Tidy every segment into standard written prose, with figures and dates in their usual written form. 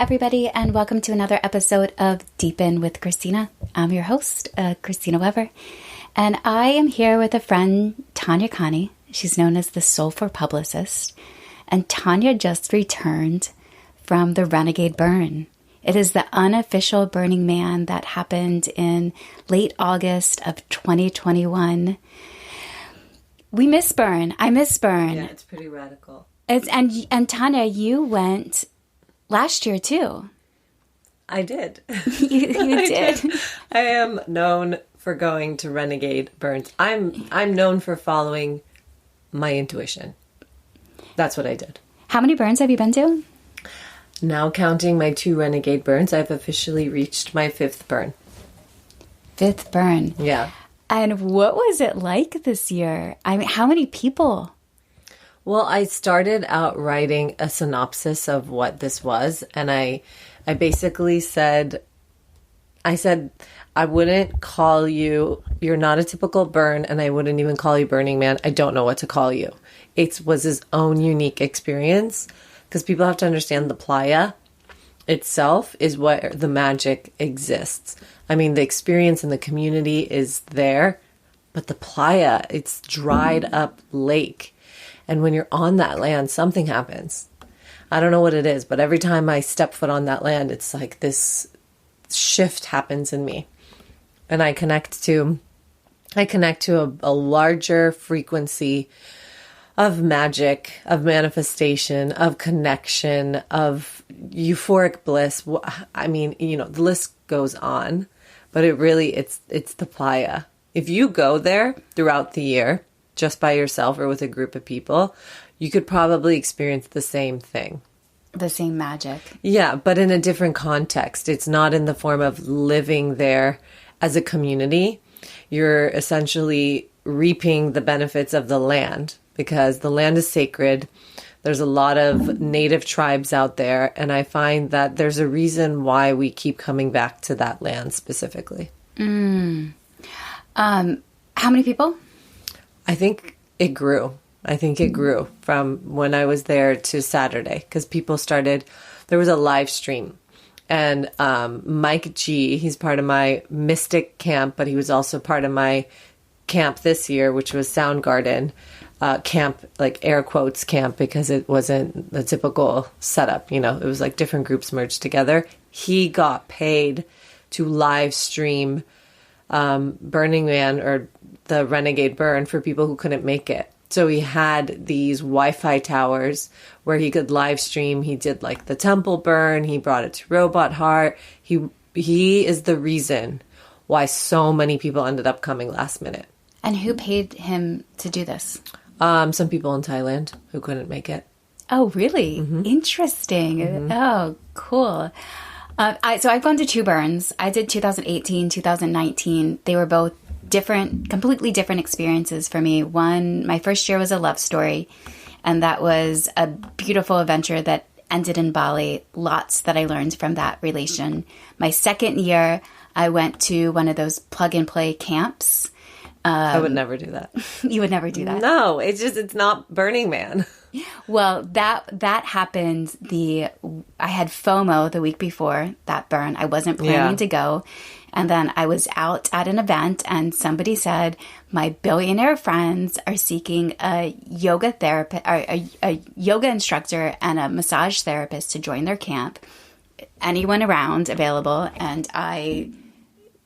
everybody, and welcome to another episode of Deepen with Christina. I'm your host, Christina Weber, and I am here with a friend, Tanya Khani. She's known as the Soulful Publicist, and Tanya just returned from the Renegade Burn. It is the unofficial Burning Man that happened in late August of 2021. We miss Burn. I miss Burn. Yeah, it's pretty radical. And Tanya, you went last year too. I did. You did. I am known for going to Renegade Burns. I'm known for following my intuition. That's what I did. How many burns have you been to? Now counting my 2 Renegade Burns, I've officially reached my 5th burn. 5th burn. Yeah. And what was it like this year? I mean, how many people? Well, I started out writing a synopsis of what this was, and I basically said, I wouldn't call you, you're not a typical burn, and I wouldn't even call you Burning Man. I don't know what to call you. It was his own unique experience, because people have to understand the Playa itself is where the magic exists. I mean, the experience in the community is there, but the Playa, it's dried up lake. And when you're on that land, something happens. I don't know what it is, but every time I step foot on that land, it's like this shift happens in me. And I connect to a larger frequency of magic, of manifestation, of connection, of euphoric bliss. I mean, the list goes on, but it's the Playa. If you go there throughout the year, just by yourself or with a group of people, you could probably experience the same thing. The same magic. Yeah, but in a different context. It's not in the form of living there as a community. You're essentially reaping the benefits of the land because the land is sacred. There's a lot of native tribes out there, and I find that there's a reason why we keep coming back to that land specifically. How many people? I think it grew. From when I was there to Saturday because there was a live stream. And Mike G, he's part of my Mystic camp, but he was also part of my camp this year, which was Soundgarden camp, like air quotes camp, because it wasn't the typical setup. It was like different groups merged together. He got paid to live stream Burning Man or the Renegade Burn for people who couldn't make it. So he had these Wi-Fi towers where he could live stream. He did like the Temple Burn. He brought it to Robot Heart. He is the reason why so many people ended up coming last minute. And who paid him to do this? Some people in Thailand who couldn't make it. Oh, really? Mm-hmm. Interesting. Mm-hmm. Oh, cool. So I've gone to 2 burns. I did 2018, 2019. They were both completely different experiences for me. My first year was a love story, and that was a beautiful adventure that ended in Bali. Lots that I learned from that relation. My second year, I went to one of those plug-and-play camps. I would never do that. You would never do that? No, it's not Burning Man. Well, that happened. I had FOMO the week before that burn. I wasn't planning to go. And then I was out at an event and somebody said, my billionaire friends are seeking a yoga therapist, or a yoga instructor and a massage therapist to join their camp. Anyone around available? And I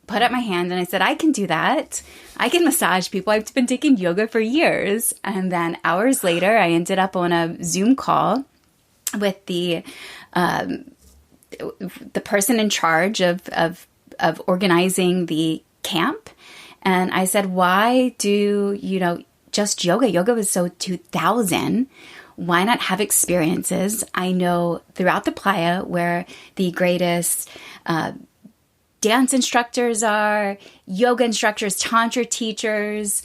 put up my hand and I said, I can do that. I can massage people. I've been taking yoga for years. And then hours later, I ended up on a Zoom call with the person in charge of organizing the camp. And I said, why do, just yoga? Yoga was so 2000. Why not have experiences? I know throughout the Playa where the greatest dance instructors are, yoga instructors, tantra teachers.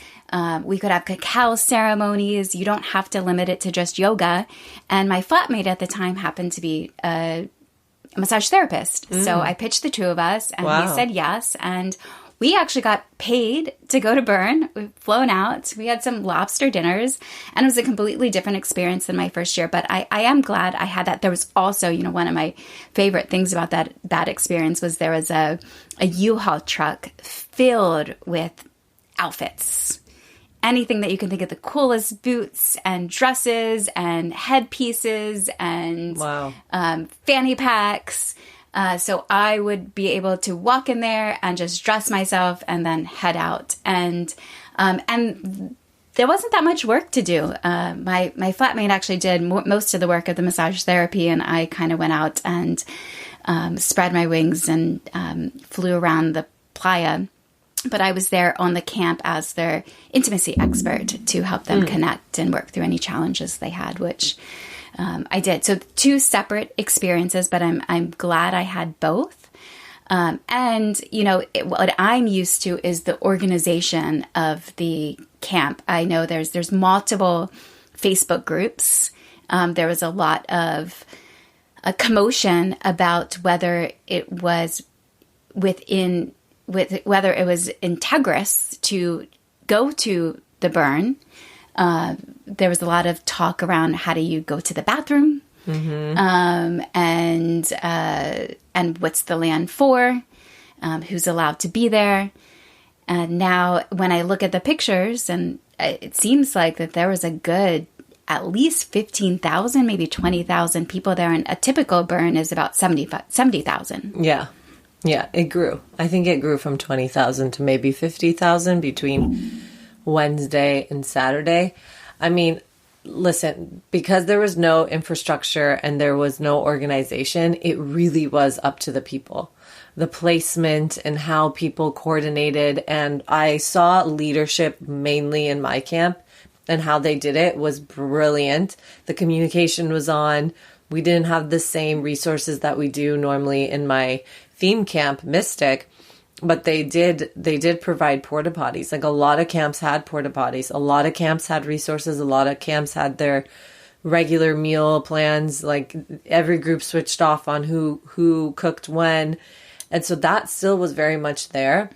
We could have cacao ceremonies. You don't have to limit it to just yoga. And my flatmate at the time happened to be a massage therapist. So I pitched the 2 of us and he said yes. And we actually got paid to go to Burn. We've flown out. We had some lobster dinners, and it was a completely different experience than my first year. But I am glad I had that. There was also, one of my favorite things about that experience was there was a U-Haul truck filled with outfits. Anything that you can think of, the coolest boots and dresses and headpieces and fanny packs. So I would be able to walk in there and just dress myself and then head out. And there wasn't that much work to do. My flatmate actually did most of the work of the massage therapy, and I kind of went out and spread my wings and flew around the Playa. But I was there on the camp as their intimacy expert to help them connect and work through any challenges they had, which I did. So 2 separate experiences, but I'm glad I had both. What I'm used to is the organization of the camp. I know there's multiple Facebook groups. There was a lot of a commotion about whether it was whether it was integrous to go to the burn. There was a lot of talk around how do you go to the bathroom, and what's the land for, who's allowed to be there. And now when I look at the pictures, and it seems like that there was a good at least 15,000, maybe 20,000 people there, and a typical burn is about 70,000. Yeah, it grew. I think it grew from 20,000 to maybe 50,000 between Wednesday and Saturday. I mean, listen, because there was no infrastructure and there was no organization, it really was up to the people. The placement and how people coordinated. And I saw leadership mainly in my camp, and how they did it was brilliant. The communication was on. We didn't have the same resources that we do normally in my theme camp, Mystic, but they did provide porta potties. Like, a lot of camps had porta potties. A lot of camps had resources. A lot of camps had their regular meal plans. Like, every group switched off on who cooked when. And so that still was very much there.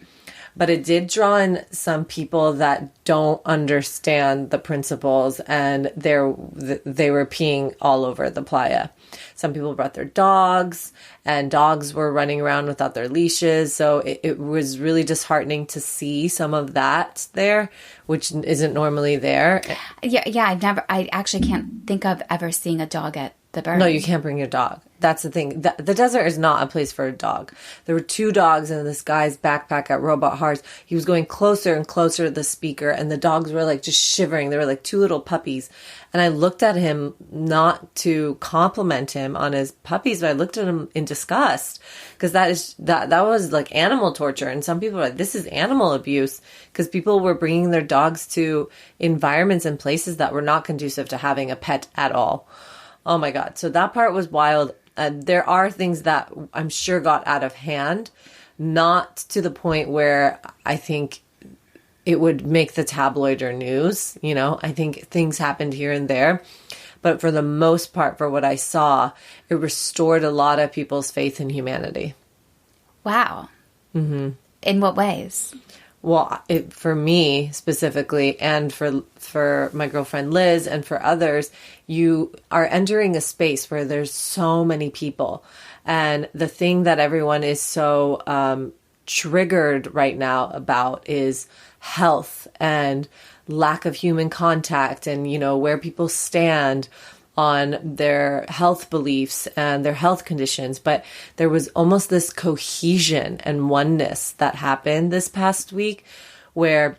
But it did draw in some people that don't understand the principles, and they were peeing all over the playa. Some people brought their dogs, and dogs were running around without their leashes. So it was really disheartening to see some of that there, which isn't normally there. Yeah. I actually can't think of ever seeing a dog at the burn. No, you can't bring your dog. That's the thing. The desert is not a place for a dog. There were 2 dogs in this guy's backpack at Robot Hearts. He was going closer and closer to the speaker, and the dogs were like just shivering. They were like 2 little puppies. And I looked at him, not to compliment him on his puppies, but I looked at him in disgust, because that was like animal torture. And some people were like, this is animal abuse, because people were bringing their dogs to environments and places that were not conducive to having a pet at all. Oh my God. So that part was wild. There are things that I'm sure got out of hand, not to the point where I think it would make the tabloid or news. I think things happened here and there. But for the most part, for what I saw, it restored a lot of people's faith in humanity. Wow. Mm-hmm. In what ways? Well, for me specifically, and for my girlfriend Liz, and for others, you are entering a space where there's so many people. And the thing that everyone is so triggered right now about is health and lack of human contact, and, where people stand on their health beliefs and their health conditions. But there was almost this cohesion and oneness that happened this past week, where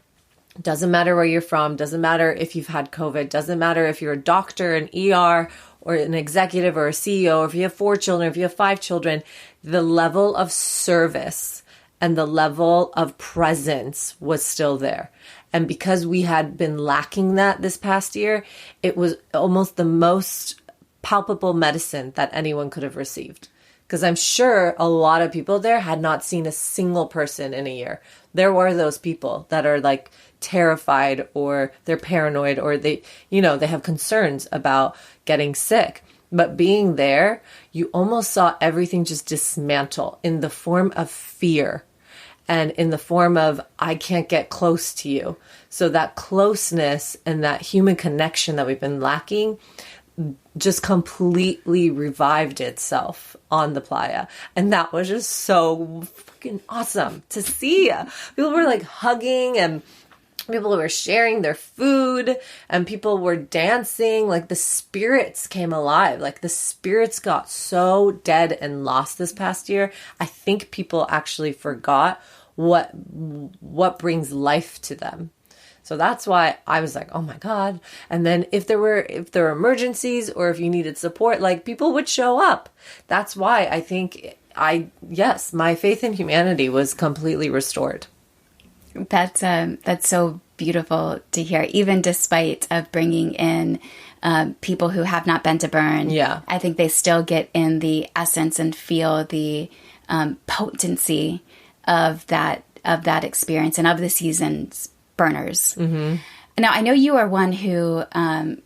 doesn't matter where you're from, doesn't matter if you've had COVID, doesn't matter if you're a doctor, an ER, or an executive, or a CEO, or if you have 4 children, if you have 5 children, the level of service and the level of presence was still there. And because we had been lacking that this past year, it was almost the most palpable medicine that anyone could have received. Because I'm sure a lot of people there had not seen a single person in a year. There were those people that are like terrified, or they're paranoid, or they have concerns about getting sick. But being there, you almost saw everything just dismantle in the form of fear. and in the form of, I can't get close to you. So that closeness and that human connection that we've been lacking just completely revived itself on the playa. And that was just so fucking awesome to see. People were like hugging, and people were sharing their food, and people were dancing. Like the spirits came alive. Like the spirits got so dead and lost this past year. I think people actually forgot what brings life to them. So that's why I was like, oh my God. And then if there were emergencies, or if you needed support, like people would show up. That's why I think my faith in humanity was completely restored. That's so beautiful to hear, even despite of bringing in people who have not been to Burn. Yeah. I think they still get in the essence and feel the potency of that experience and of the season's burners. Mm-hmm. Now, I know you are one who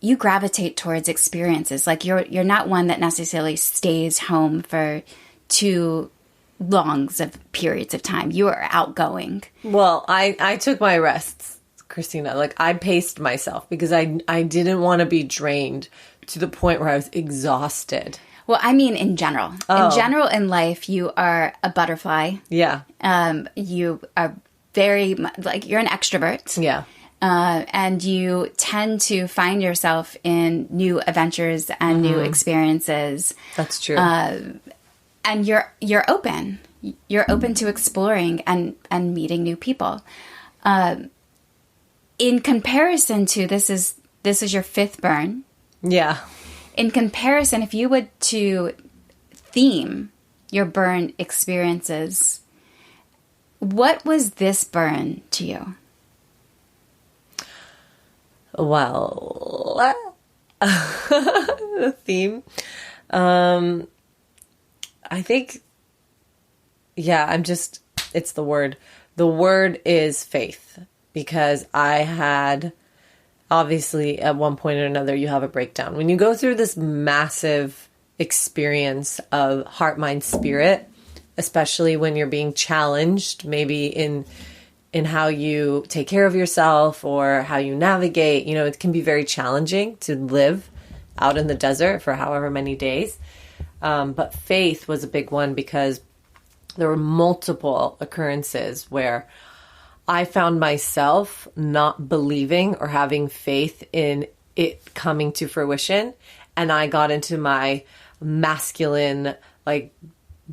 you gravitate towards experiences. Like you're not one that necessarily stays home for too longs of periods of time. You are outgoing. Well, I took my rests, Christina. Like I paced myself because I didn't want to be drained to the point where I was exhausted. Well, I mean, in general. Oh. In general, in life, you are a butterfly. Yeah. You are very, like, you're an extrovert. Yeah. And you tend to find yourself in new adventures and new experiences. That's true. And you're open. You're open to exploring and meeting new people. In comparison to this is your fifth burn. Yeah. In comparison, if you would to theme your burn experiences, what was this burn to you? Well, the theme, I think, it's the word. The word is faith, because I had, obviously, at one point or another, you have a breakdown. When you go through this massive experience of heart, mind, spirit, especially when you're being challenged, maybe in how you take care of yourself or how you navigate, it can be very challenging to live out in the desert for however many days. But faith was a big one, because there were multiple occurrences where I found myself not believing or having faith in it coming to fruition. And I got into my masculine, like,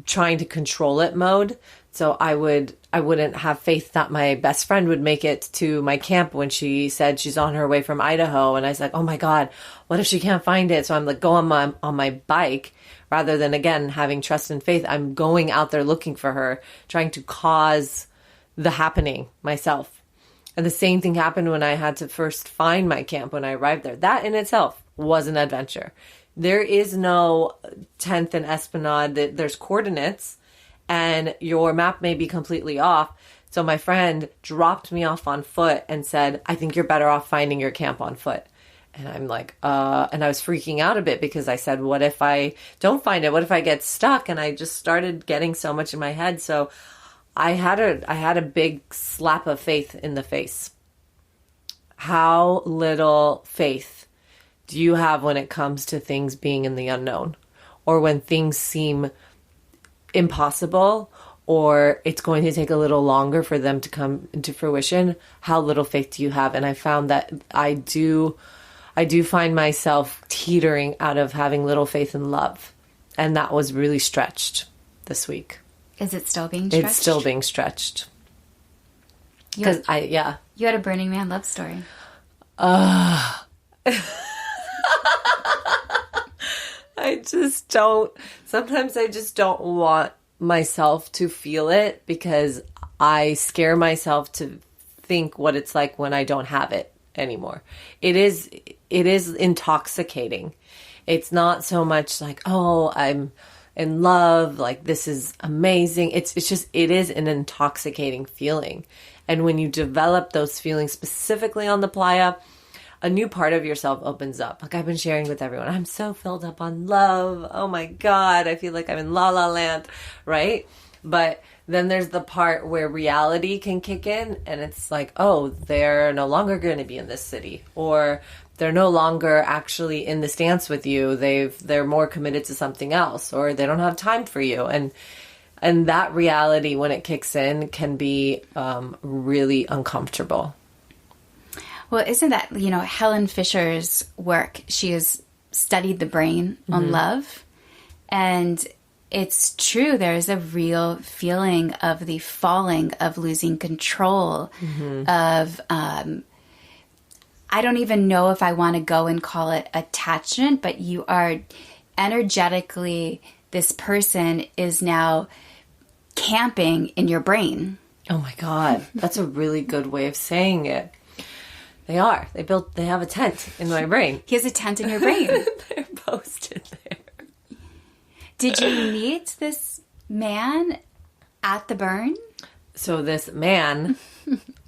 trying to control it mode. So I wouldn't have faith that my best friend would make it to my camp when she said she's on her way from Idaho. And I was like, oh my God, what if she can't find it? So I'm like, go on my bike, rather than, again, having trust and faith. I'm going out there looking for her, trying to cause the happening myself. And the same thing happened when I had to first find my camp when I arrived there. That in itself was an adventure. There is no 10th and Esplanade. There's coordinates, and your map may be completely off. So my friend dropped me off on foot and said, I think you're better off finding your camp on foot. And I'm like, and I was freaking out a bit, because I said, what if I don't find it? What if I get stuck? And I just started getting so much in my head. So I had a big slap of faith in the face. How little faith do you have when it comes to things being in the unknown, or when things seem impossible, or it's going to take a little longer for them to come into fruition? How little faith do you have? And I found that I do find myself teetering out of having little faith in love. And that was really stretched this week. Is it still being stretched? It's still being stretched. You had a Burning Man love story. Sometimes I just don't want myself to feel it, because I scare myself to think what it's like when I don't have it anymore. It is intoxicating. It's not so much like, oh, I'm in love, like this is amazing. It is an intoxicating feeling. And when you develop those feelings specifically on the playa, a new part of yourself opens up. Like I've been sharing with everyone, I'm so filled up on love. Oh my God, I feel like I'm in La La Land, right? But then there's the part where reality can kick in, and it's like, oh, they're no longer going to be in this city, or they're no longer actually in this dance with you. They're more committed to something else, or they don't have time for you. And that reality, when it kicks in, can be really uncomfortable. Well, isn't that, Helen Fisher's work? She has studied the brain on love. And it's true. There is a real feeling of the falling, of losing control, of, I don't even know if I want to go and call it attachment, but you are energetically, this person is now camping in your brain. Oh my God. That's a really good way of saying it. They are. They have a tent in my brain. He has a tent in your brain. They're posted there. Did you meet this man at the burn? So this man,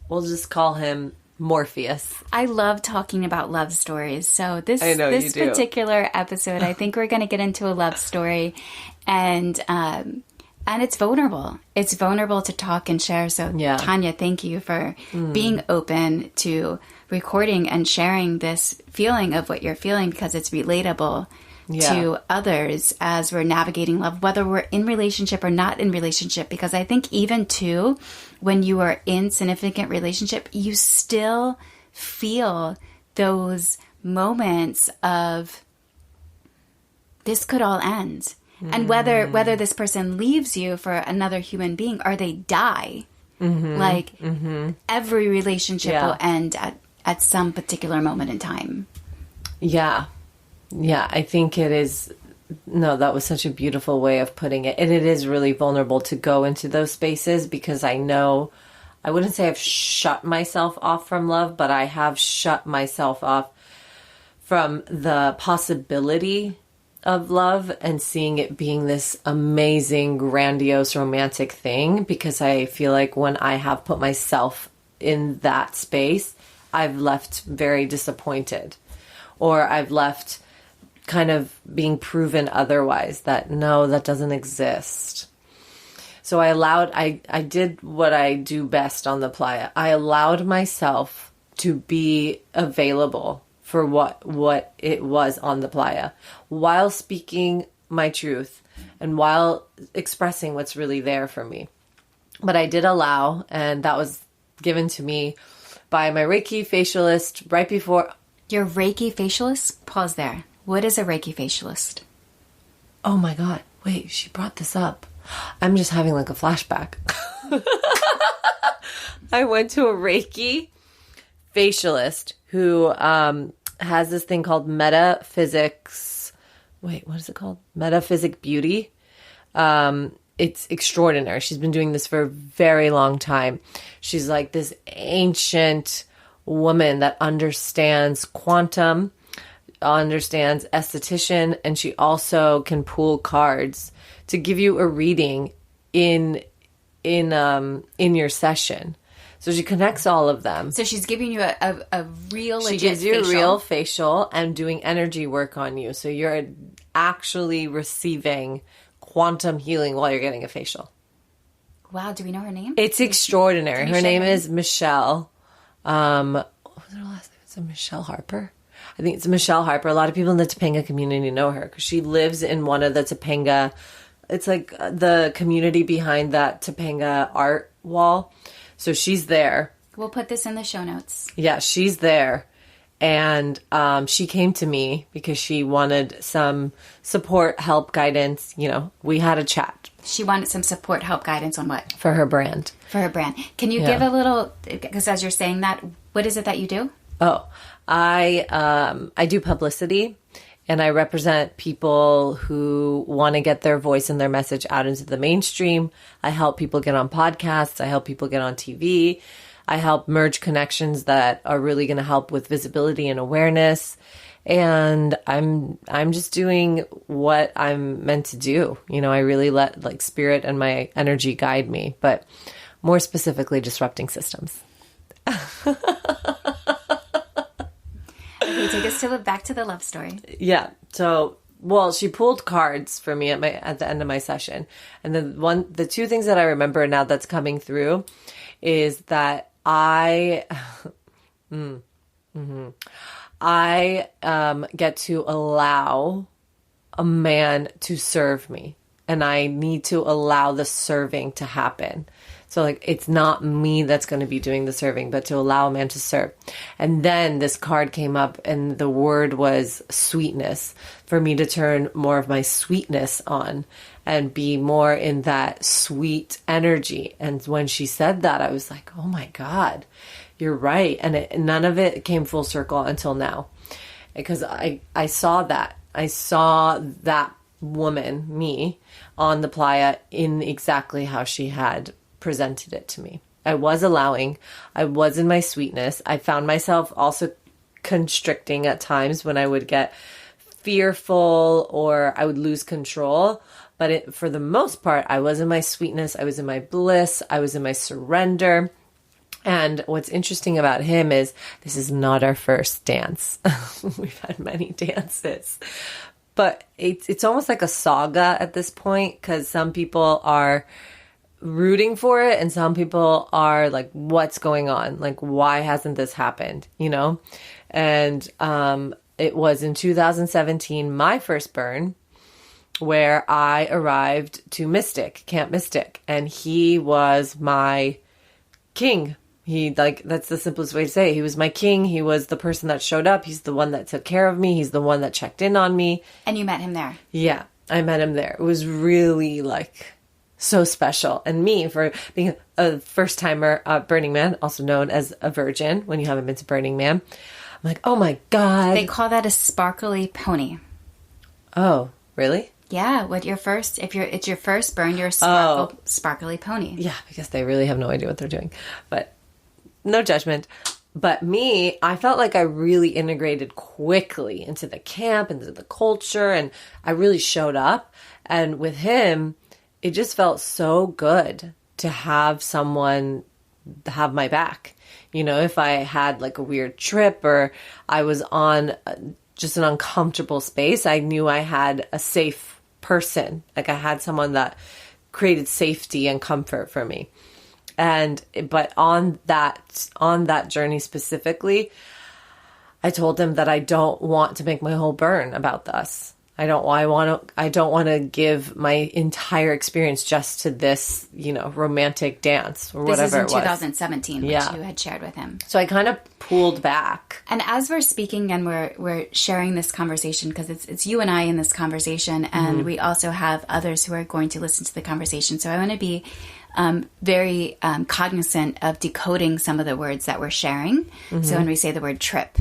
we'll just call him Morpheus. I love talking about love stories. So this particular episode, I think we're going to get into a love story, and it's vulnerable. It's vulnerable to talk and share. So Tanya, thank you for being open to recording and sharing this feeling of what you're feeling, because it's relatable to others as we're navigating love, whether we're in relationship or not in relationship. Because I think even too, when you are in significant relationship, you still feel those moments of this could all end. And whether this person leaves you for another human being or they die, every relationship will end at some particular moment in time. Yeah. Yeah, I think it is. No, that was such a beautiful way of putting it. And it is really vulnerable to go into those spaces, because I know, I wouldn't say I've shut myself off from love, but I have shut myself off from the possibility of love and seeing it being this amazing, grandiose, romantic thing, because I feel like when I have put myself in that space, I've left very disappointed, or I've left kind of being proven otherwise, that no, that doesn't exist. So I did what I do best on the Playa. I allowed myself to be available for what it was on the Playa, while speaking my truth and while expressing what's really there for me. But I did allow, and that was given to me by my Reiki facialist right before. Your Reiki facialist? Pause there. What is a Reiki facialist? Oh my God. Wait, she brought this up. I'm just having like a flashback. I went to a Reiki facialist who has this thing called metaphysics. Wait, what is it called? Metaphysic beauty. It's extraordinary. She's been doing this for a very long time. She's like this ancient woman that understands quantum, understands esthetician, and she also can pull cards to give you a reading in your session. So she connects all of them. So she's giving you a real legit She gives you facial. a real facial and doing energy work on you. So you're actually receiving quantum healing while you're getting a facial. Wow, do we know her name? It's extraordinary. Her name is Michelle. What was her last name? It's Michelle Harper. I think it's Michelle Harper. A lot of people in the Topanga community know her because she lives in one of the Topanga. It's like the community behind that Topanga art wall. So she's there. We'll put this in the show notes. Yeah, she's there. And she came to me because she wanted some support, help, guidance. You know, we had a chat. She wanted some support, help, guidance on what? For her brand. For her brand. Can you give a little, because as you're saying that, what is it that you do? Oh, I do publicity, and I represent people who want to get their voice and their message out into the mainstream. I help people get on podcasts. I help people get on TV. I help merge connections that are really going to help with visibility and awareness. And I'm just doing what I'm meant to do. You know, I really let like spirit and my energy guide me, but more specifically disrupting systems. Okay, take us back to the love story. Yeah. So well, she pulled cards for me at the end of my session. And the two things that I remember now that's coming through is that I get to allow a man to serve me, and I need to allow the serving to happen. So like, it's not me that's going to be doing the serving, but to allow a man to serve. And then this card came up and the word was sweetness, for me to turn more of my sweetness on and be more in that sweet energy. And when she said that, I was like, oh my God, you're right. And none of it came full circle until now, because I saw that. I saw that woman, me, on the playa in exactly how she had presented it to me. I was allowing, I was in my sweetness. I found myself also constricting at times when I would get fearful or I would lose control. But for the most part, I was in my sweetness. I was in my bliss. I was in my surrender. And what's interesting about him is this is not our first dance. We've had many dances. But it's almost like a saga at this point, because some people are rooting for it and some people are like, what's going on? Like, why hasn't this happened? You know? And it was in 2017, my first burn, where I arrived to Camp Mystic, and he was my king. That's the simplest way to say it. He was my king. He was the person that showed up. He's the one that took care of me. He's the one that checked in on me. And you met him there? Yeah, I met him there. It was really so special. And me, for being a first timer at Burning Man, also known as a virgin when you haven't been to Burning Man, I'm like, oh my God. They call that a sparkly pony. Oh, really? Yeah, it's your first burn, you're a sparkly pony. Yeah, because they really have no idea what they're doing. But no judgment. But me, I felt like I really integrated quickly into the camp, into the culture, and I really showed up. And with him, it just felt so good to have someone have my back. You know, if I had like a weird trip or I was on just an uncomfortable space, I knew I had a safe person. Like I had someone that created safety and comfort for me. But on that journey specifically, I told him that I don't want to make my whole burn about us. I don't want to give my entire experience just to this, romantic dance or whatever it was. This is in 2017, which you had shared with him. So I kind of pulled back. And as we're speaking and we're sharing this conversation, because it's you and I in this conversation, and we also have others who are going to listen to the conversation. So I want to be very cognizant of decoding some of the words that we're sharing. Mm-hmm. So when we say the word trip,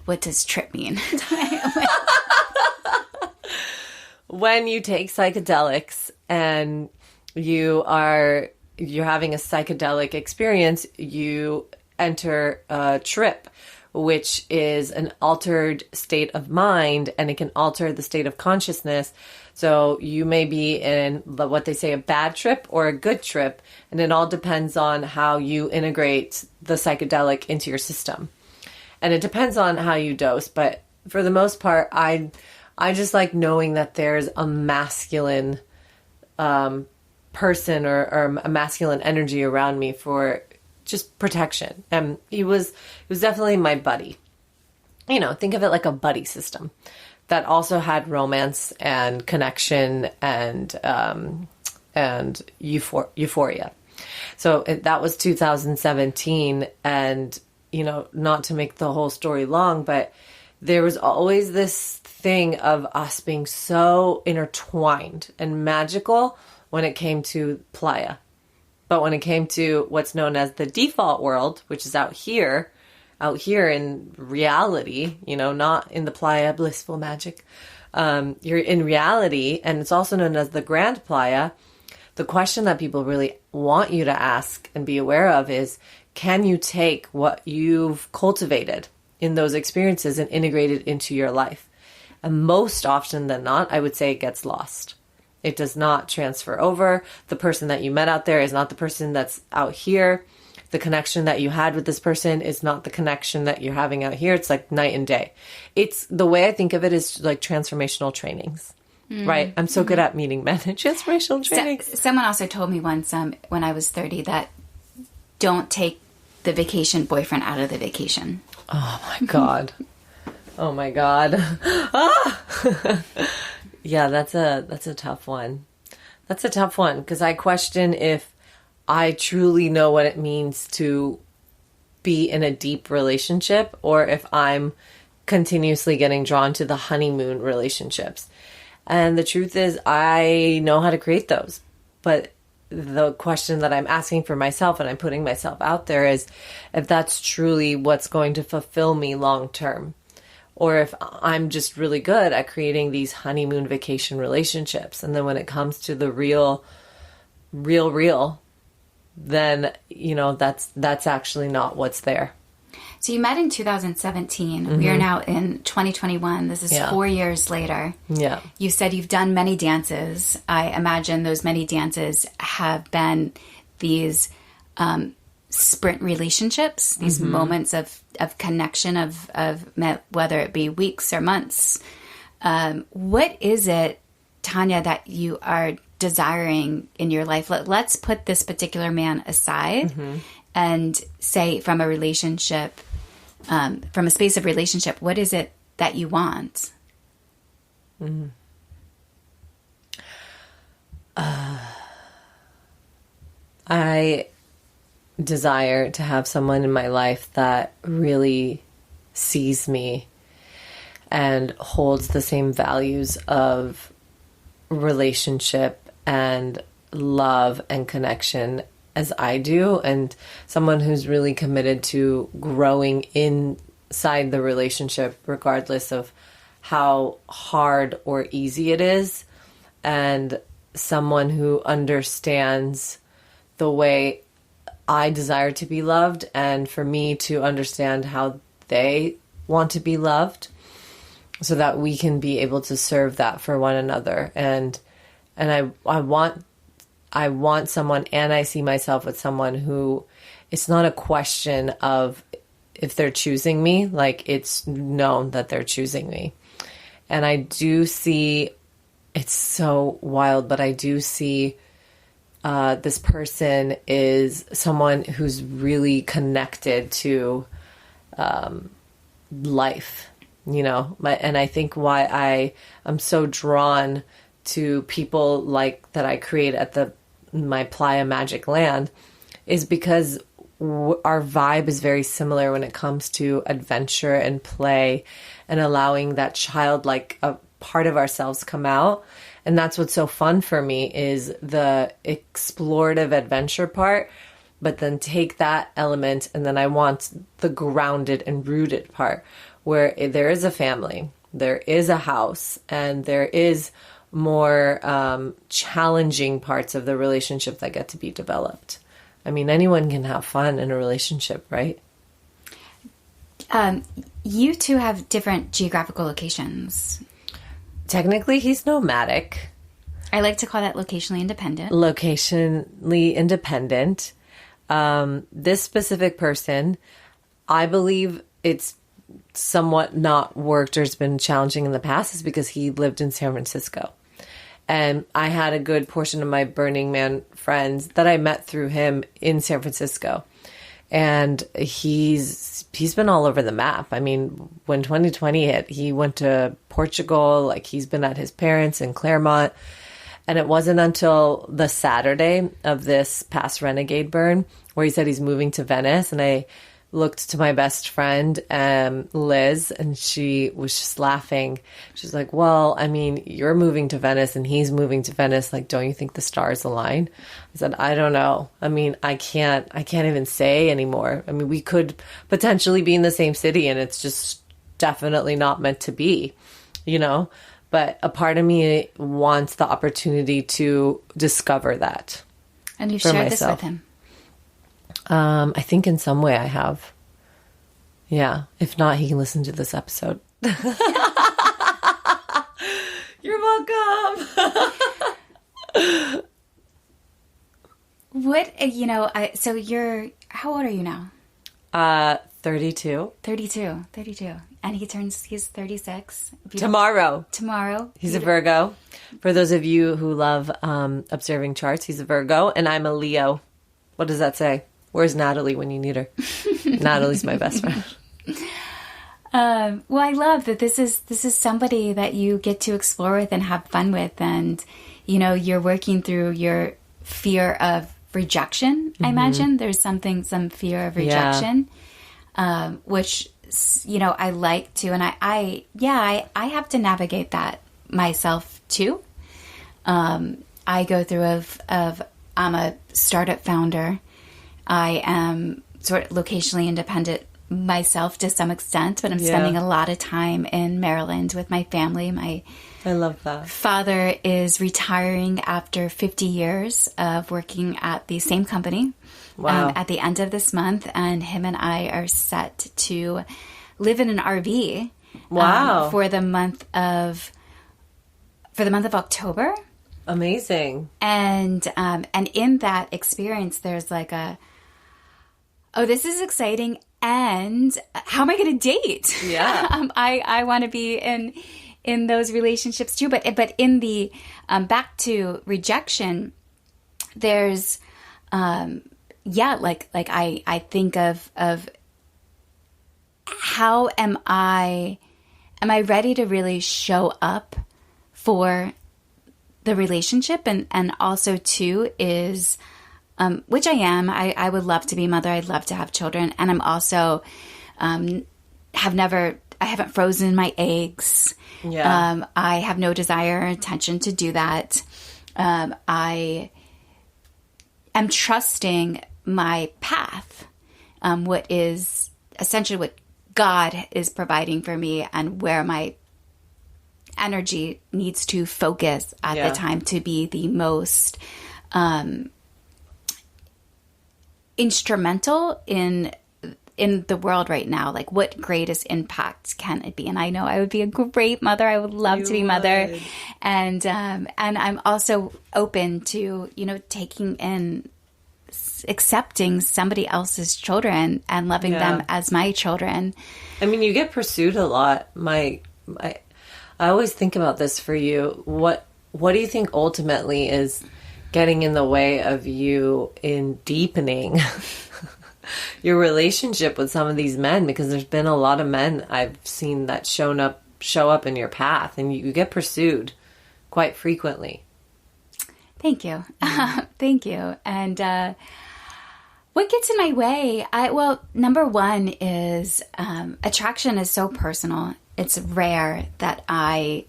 what does trip mean? When you take psychedelics and you're having a psychedelic experience, you enter a trip, which is an altered state of mind, and it can alter the state of consciousness. So you may be in what they say a bad trip or a good trip, and it all depends on how you integrate the psychedelic into your system. And it depends on how you dose, but for the most part, I just like knowing that there's a masculine person or a masculine energy around me for just protection. And he was definitely my buddy. Think of it like a buddy system that also had romance and connection and euphoria. So that was 2017, and not to make the whole story long, but there was always this thing of us being so intertwined and magical when it came to Playa. But when it came to what's known as the default world, which is out here in reality, not in the Playa blissful magic, you're in reality, and it's also known as the Grand Playa. The question that people really want you to ask and be aware of is, can you take what you've cultivated in those experiences and integrate it into your life? And most often than not, I would say it gets lost. It does not transfer over. The person that you met out there is not the person that's out here. the connection that you had with this person is not the connection that you're having out here. It's like night and day. It's the way I think of it is like transformational trainings, right? I'm so good at meeting men in transformational trainings. Someone also told me once when I was 30 that don't take the vacation boyfriend out of the vacation. Oh my God. Oh my God. Ah! Yeah, that's a tough one. That's a tough one because I question if I truly know what it means to be in a deep relationship or if I'm continuously getting drawn to the honeymoon relationships. And the truth is I know how to create those. But the question that I'm asking for myself and I'm putting myself out there is if that's truly what's going to fulfill me long term. Or if I'm just really good at creating these honeymoon vacation relationships. And then when it comes to the real, then, you know, that's actually not what's there. So you met in 2017. We are now in 2021. This is 4 years later. Yeah. You said you've done many dances. I imagine those many dances have been these sprint relationships, these moments of connection of whether it be weeks or months. What is it, Tanya, that you are desiring in your life? Let's put this particular man aside and say from a relationship, from a space of relationship, what is it that you want? I desire to have someone in my life that really sees me and holds the same values of relationship and love and connection as I do, and someone who's really committed to growing inside the relationship regardless of how hard or easy it is, and someone who understands the way I desire to be loved and for me to understand how they want to be loved so that we can be able to serve that for one another. And I want someone, and I see myself with someone who it's not a question of if they're choosing me, like it's known that they're choosing me. And I do see, it's so wild, but I do see this person is someone who's really connected to life, you know, and I think why I am so drawn to people like that I create at my Playa Magic Land is because our vibe is very similar when it comes to adventure and play and allowing that childlike part of ourselves come out. And that's what's so fun for me is the explorative adventure part, but then take that element and then I want the grounded and rooted part where there is a family, there is a house, and there is more challenging parts of the relationship that get to be developed. I mean, anyone can have fun in a relationship, right? You two have different geographical locations. Technically, he's nomadic. I like to call that locationally independent. Locationally independent. This specific person, I believe it's somewhat not worked or has been challenging in the past is because he lived in San Francisco. And I had a good portion of my Burning Man friends that I met through him in San Francisco. And he's been all over the map. I mean, when 2020 hit, he went to Portugal, like he's been at his parents in Claremont. And it wasn't until the Saturday of this past Renegade Burn where he said he's moving to Venice. And I looked to my best friend, Liz, and she was just laughing. She's like, well, I mean, you're moving to Venice and he's moving to Venice. Like, don't you think the stars align? I said, I don't know. I mean, I can't even say anymore. I mean, we could potentially be in the same city and it's just definitely not meant to be, you know? But a part of me wants the opportunity to discover that. And you've shared this with him? I think in some way I have. Yeah. If not, he can listen to this episode. You're welcome. What, so how old are you now? 32. 32. And he's 36. Tomorrow. He's a Virgo. For those of you who love observing charts, he's a Virgo, and I'm a Leo. What does that say? Where's Natalie when you need her? Natalie's my best friend. Well, I love that this is somebody that you get to explore with and have fun with, and you're working through your fear of rejection. I imagine there's some fear of rejection, which I like to, and I have to navigate that myself too. I go through of I'm a startup founder. I am sort of locationally independent myself to some extent, but I'm spending a lot of time in Maryland with my family. I love that. Father is retiring after 50 years of working at the same company. Wow. At the end of this month, and him and I are set to live in an RV. Wow. For the month of October. Amazing. And in that experience, there's like this is exciting. And how am I going to date? Yeah. I want to be in those relationships too. But in the back to rejection, there's I think of how am I ready to really show up for the relationship, and also too is which I am. I would love to be a mother. I'd love to have children. And I'm also, I haven't frozen my eggs. Yeah. I have no desire or intention to do that. I am trusting my path, what is essentially what God is providing for me and where my energy needs to focus at the time to be the most, instrumental in the world right now. Like, what greatest impact can it be? And I know I would be a great mother. I would love to be mother. And I'm also open to, taking in, accepting somebody else's children and loving them as my children. I mean, you get pursued a lot. I always think about this for you. What do you think ultimately is getting in the way of you in deepening your relationship with some of these men? Because there's been a lot of men I've seen that show up in your path, and you get pursued quite frequently. Thank you. Thank you. And what gets in my way? Number one is attraction is so personal. It's rare that I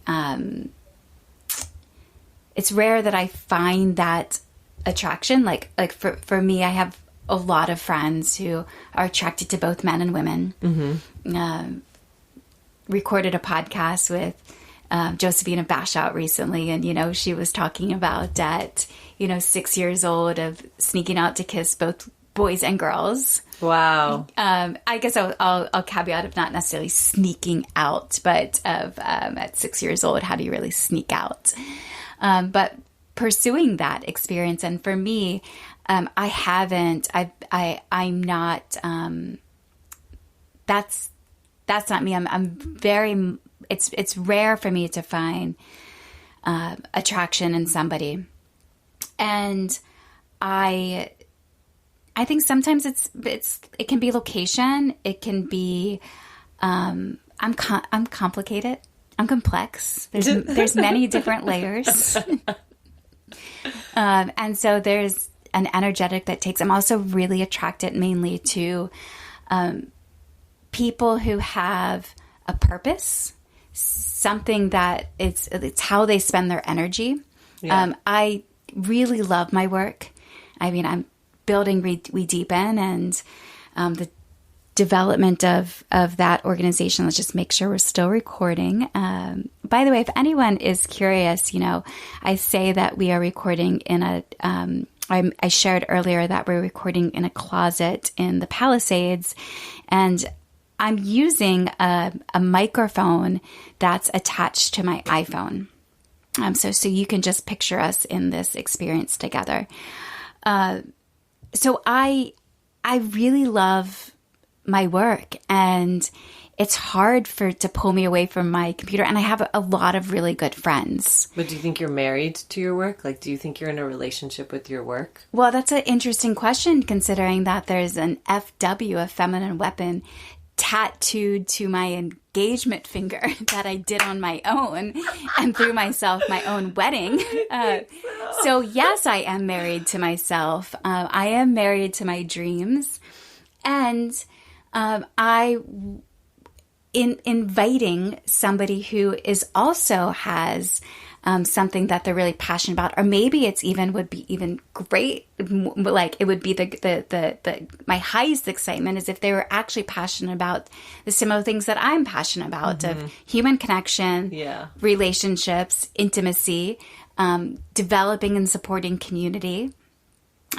find that attraction. Like for me, I have a lot of friends who are attracted to both men and women. Mm-hmm. Recorded a podcast with Josephina Bashout recently, and she was talking about at 6 years old of sneaking out to kiss both boys and girls. Wow. I guess I'll caveat of not necessarily sneaking out, but of at 6 years old, how do you really sneak out? But pursuing that experience, and for me, I'm not. That's not me. I'm very. It's rare for me to find attraction in somebody, and I think sometimes it can be location. It can be. I'm complicated. I'm complex. There's many different layers. And so there's an energetic that takes, I'm also really attracted mainly to people who have a purpose, something that it's how they spend their energy. Yeah. I really love my work. I mean, I'm building We Deepen, and the development of that organization. Let's just make sure we're still recording. By the way, if anyone is curious, I say that we are recording in a, I shared earlier that we're recording in a closet in the Palisades, and I'm using a microphone that's attached to my iPhone. So you can just picture us in this experience together. so I really love my work, and it's hard to pull me away from my computer. And I have a lot of really good friends. But do you think you're married to your work? Like, do you think you're in a relationship with your work? Well, that's an interesting question, considering that there's an FW, a feminine weapon, tattooed to my engagement finger that I did on my own and threw myself my own wedding. So yes, I am married to myself. I am married to my dreams. And in inviting somebody who is also has something that they're really passionate about, or maybe it's would be even great. Like, it would be my highest excitement is if they were actually passionate about the similar things that I'm passionate about, of human connection, relationships, intimacy, developing and supporting community.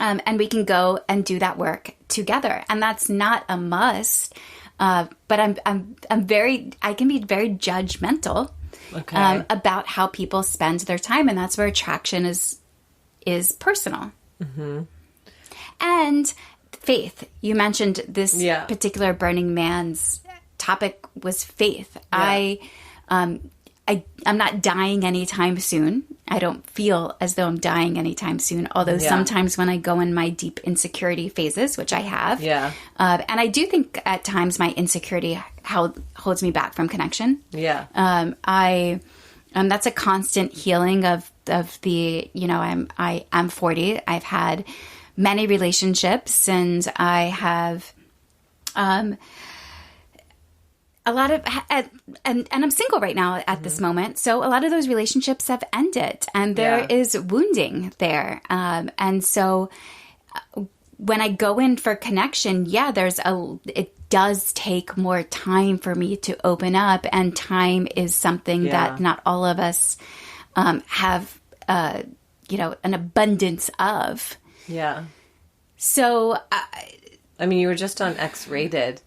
And we can go and do that work together. And that's not a must. But I can be very judgmental about how people spend their time, and that's where attraction is personal. Mm-hmm. And faith. You mentioned this particular Burning Man's topic was faith. Yeah. I'm not dying anytime soon. I don't feel as though I'm dying anytime soon. Although sometimes when I go in my deep insecurity phases, which I have, and I do think at times my insecurity holds me back from connection. Yeah. That's a constant healing of the, I'm 40. I've had many relationships, and I have, a lot of, and I'm single right now at this moment. So a lot of those relationships have ended, and there is wounding there. And so when I go in for connection, it does take more time for me to open up, and time is something that not all of us have, an abundance of. Yeah. So, I mean, you were just on X-Rated.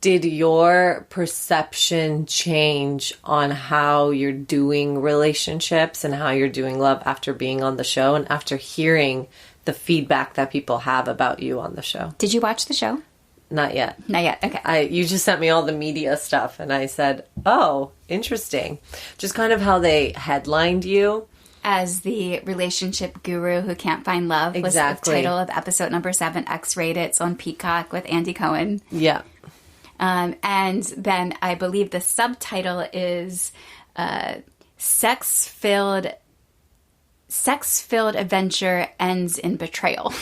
Did your perception change on how you're doing relationships and how you're doing love after being on the show and after hearing the feedback that people have about you on the show? Did you watch the show? Not yet. Not yet. Okay. You just sent me all the media stuff, and I said, oh, interesting. Just kind of how they headlined you. As the relationship guru who can't find love. Exactly. Was the title of episode number 7, X-Rated. It's on Peacock with Andy Cohen. Yeah. And then I believe the subtitle is Sex-Filled Adventure Ends in Betrayal.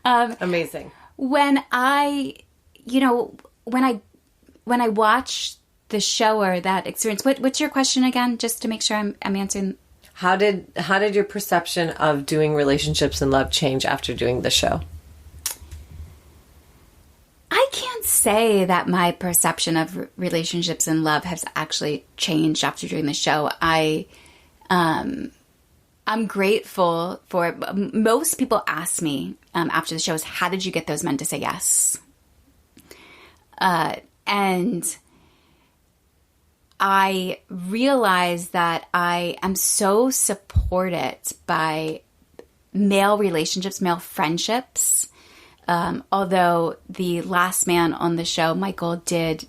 Amazing. When I watch the show or that experience, what's your question again? Just to make sure I'm answering. How did your perception of doing relationships and love change after doing the show? I can't say that my perception of relationships and love has actually changed after doing the show. I'm grateful for, most people ask me after the shows, how did you get those men to say yes? And I realize that I am so supported by male relationships, male friendships. Although the last man on the show, Michael, did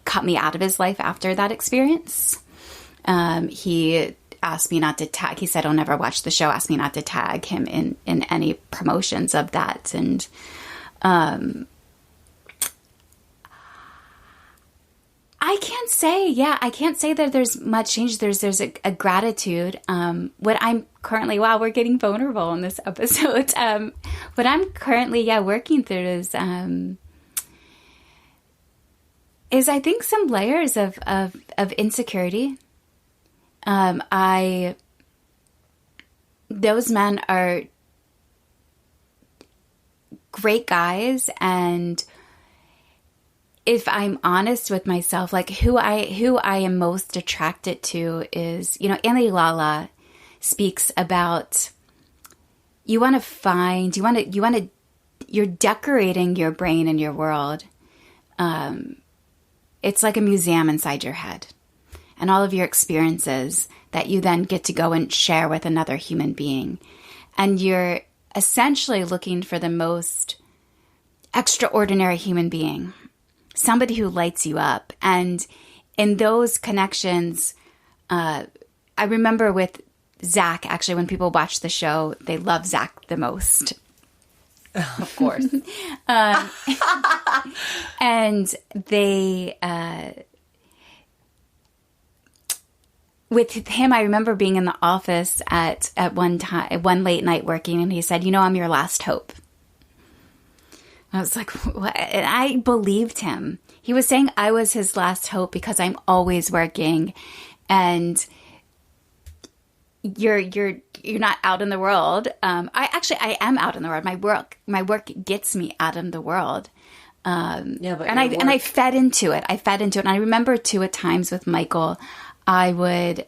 cut me out of his life after that experience. He asked me not to tag. He said, I'll never watch the show. Asked me not to tag him in any promotions of that. And I can't say that there's much change. There's a gratitude. What I'm currently, wow, we're getting vulnerable in this episode. What I'm currently, working through is I think some layers of insecurity. Those men are great guys, and if I'm honest with myself, like who I am most attracted to is, Annie Lala speaks about you're decorating your brain and your world. It's like a museum inside your head, and all of your experiences that you then get to go and share with another human being. and you're essentially looking for the most extraordinary human being, somebody who lights you up. And in those connections, I remember with Zach, actually, when people watch the show, they love Zach the most. Of course. And they, with him, I remember being in the office at one late night working, and he said, I'm your last hope. I was like, what? And I believed him. He was saying I was his last hope because I'm always working, and you're not out in the world. I am out in the world. My work gets me out in the world. I fed into it. And I remember too, at times with Michael, I would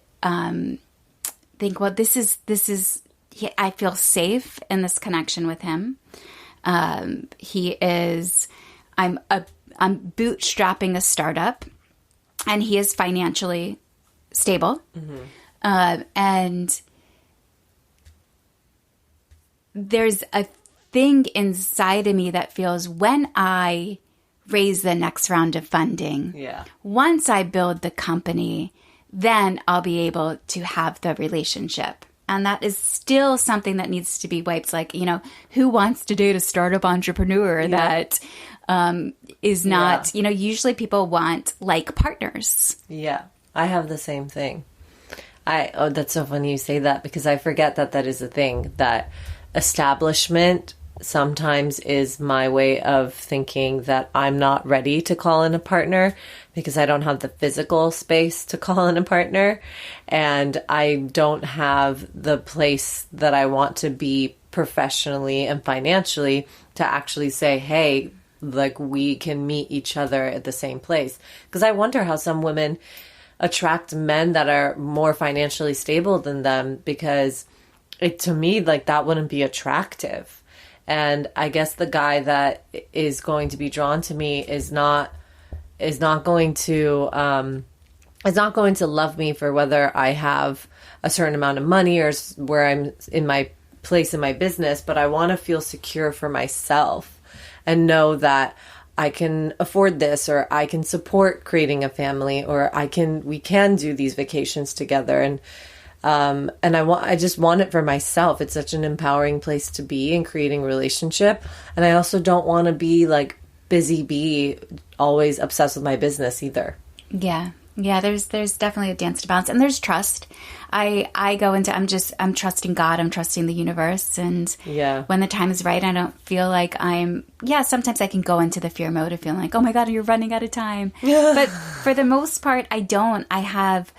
think, well, this is. I feel safe in this connection with him. I'm bootstrapping a startup, and he is financially stable. Mm-hmm. And there's a thing inside of me that feels when I raise the next round of funding, once I build the company, then I'll be able to have the relationship. And that is still something that needs to be wiped. Like, who wants to date a startup entrepreneur that is not, usually people want like partners. Yeah, I have the same thing. That's so funny you say that, because I forget that is a thing, that establishment sometimes is my way of thinking that I'm not ready to call in a partner because I don't have the physical space to call in a partner, and I don't have the place that I want to be professionally and financially to actually say, hey, like, we can meet each other at the same place. Because I wonder how some women attract men that are more financially stable than them, because to me, like, that wouldn't be attractive. And I guess the guy that is going to be drawn to me is not going to love me for whether I have a certain amount of money or where I'm in my place in my business, but I want to feel secure for myself and know that I can afford this, or I can support creating a family, or we can do these vacations together. And I just want it for myself. It's such an empowering place to be in creating a relationship. And I also don't want to be like busy bee, always obsessed with my business either. Yeah. Yeah. There's definitely a dance to balance, and there's trust. I go into, I'm trusting God, I'm trusting the universe. And when the time is right, I don't feel like sometimes I can go into the fear mode of feeling like, oh my God, you're running out of time. But for the most part, I don't. I have,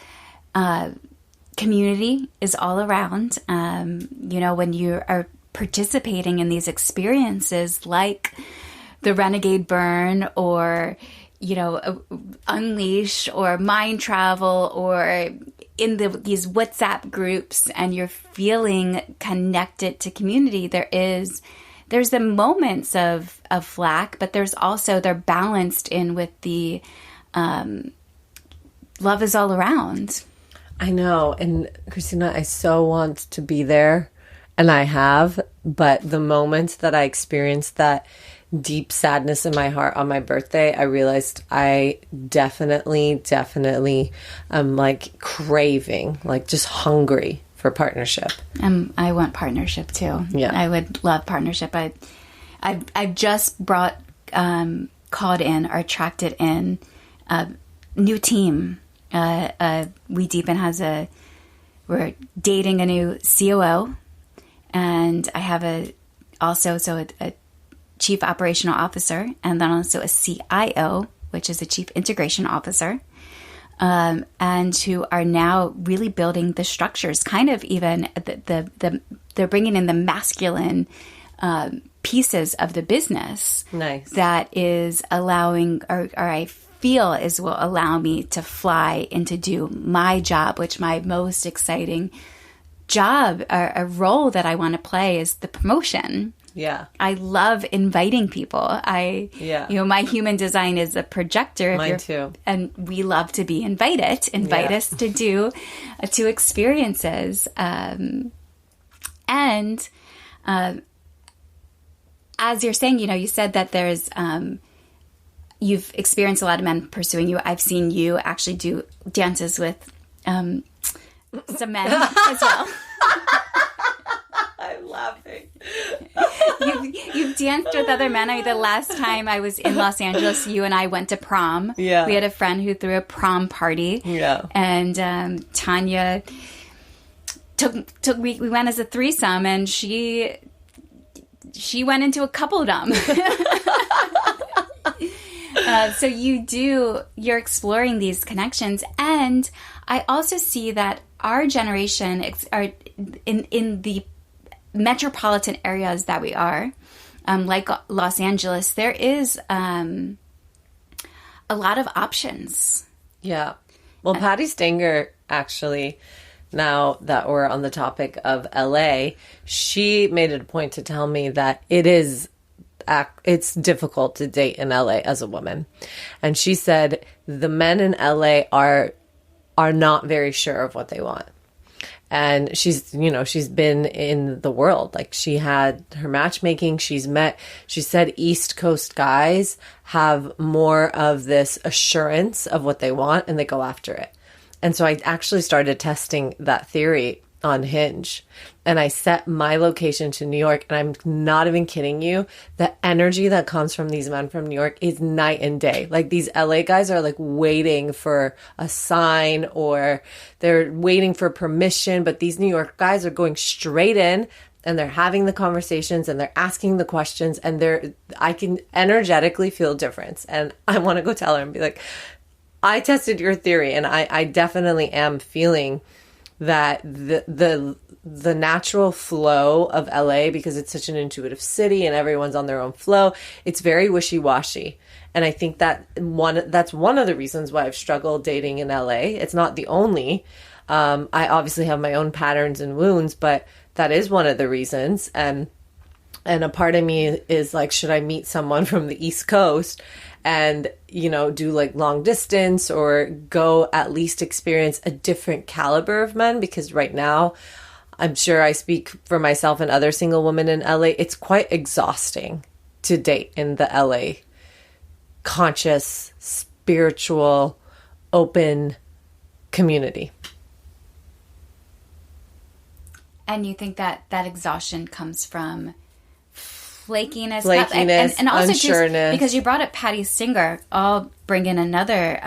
community is all around. When you are participating in these experiences like the Renegade Burn, or, Unleash, or Mind Travel, or in these WhatsApp groups, and you're feeling connected to community, there's the moments of flack, but they're balanced in with the love is all around. I know. And Christina, I so want to be there, and I have, but the moments that I experienced that deep sadness in my heart on my birthday, I realized I definitely am like craving, like just hungry for partnership. I want partnership too. Yeah. I would love partnership. I've just called in or attracted in a new team. We Deepen we're dating a new COO, and I have a chief operational officer, and then also a CIO, which is a chief integration officer, and who are now really building the structures, kind of even they're bringing in the masculine pieces of the business. Nice. That is allowing, or I feel will allow me to fly and to do my job, which my most exciting job, or a role that I want to play, is the promotion. Yeah. I love inviting people. My human design is a projector. Mine too. And we love to be invited. Invite us to do, to experiences. And as you're saying, you said that there's, you've experienced a lot of men pursuing you. I've seen you actually do dances with some men as well. I'm laughing. You've danced with other men. I mean, the last time I was in Los Angeles, you and I went to prom. Yeah. We had a friend who threw a prom party. Yeah. And Tanya we went as a threesome, and she went into a coupledom. So you're exploring these connections. And I also see that our generation are in the metropolitan areas that we are, like Los Angeles, there is a lot of options. Yeah. Well, Patty Stanger, actually, now that we're on the topic of LA, she made it a point to tell me that it's difficult to date in LA as a woman. And she said the men in LA are not very sure of what they want. And she's been in the world. Like, she had her matchmaking. She said East Coast guys have more of this assurance of what they want, and they go after it. And so I actually started testing that theory on Hinge, and I set my location to New York, and I'm not even kidding you. The energy that comes from these men from New York is night and day. Like, these LA guys are like waiting for a sign, or they're waiting for permission, but these New York guys are going straight in, and they're having the conversations, and they're asking the questions, and I can energetically feel a difference. And I want to go tell her and be like, I tested your theory, and I definitely am feeling that the natural flow of LA, because it's such an intuitive city and everyone's on their own flow, it's very wishy-washy. And I think that's one of the reasons why I've struggled dating in LA. It's not the only. I obviously have my own patterns and wounds, but that is one of the reasons. And a part of me is like, should I meet someone from the East Coast and, do like long distance, or go at least experience a different caliber of men? Because right now, I'm sure I speak for myself and other single women in LA, it's quite exhausting to date in the LA conscious, spiritual, open community. And you think that exhaustion comes from flakiness, and also unsureness. Just because you brought up Patty Singer, I'll bring in another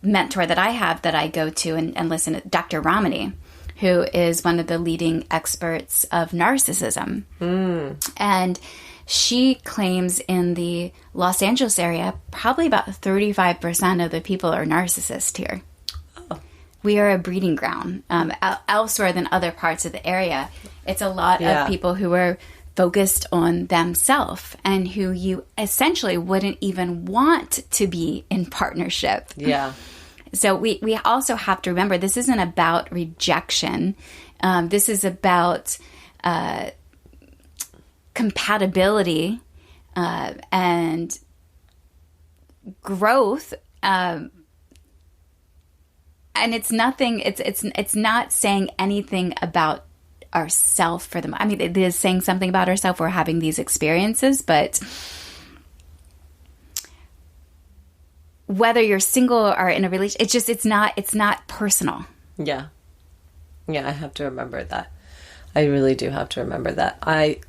mentor that I have that I go to and listen to, Dr. Ramani, who is one of the leading experts of narcissism. And she claims in the Los Angeles area, probably about 35% of the people are narcissists here. We are a breeding ground. Elsewhere than other parts of the area, it's a lot of people who are focused on themselves and who you essentially wouldn't even want to be in partnership. Yeah. So we also have to remember, this isn't about rejection. This is about compatibility and growth. And it's nothing. It's not saying anything about ourself for them. I mean, it is saying something about ourselves. We're having these experiences, but whether you're single or in a relationship, it's not personal. Yeah. Yeah, I have to remember that. I really do have to remember that. I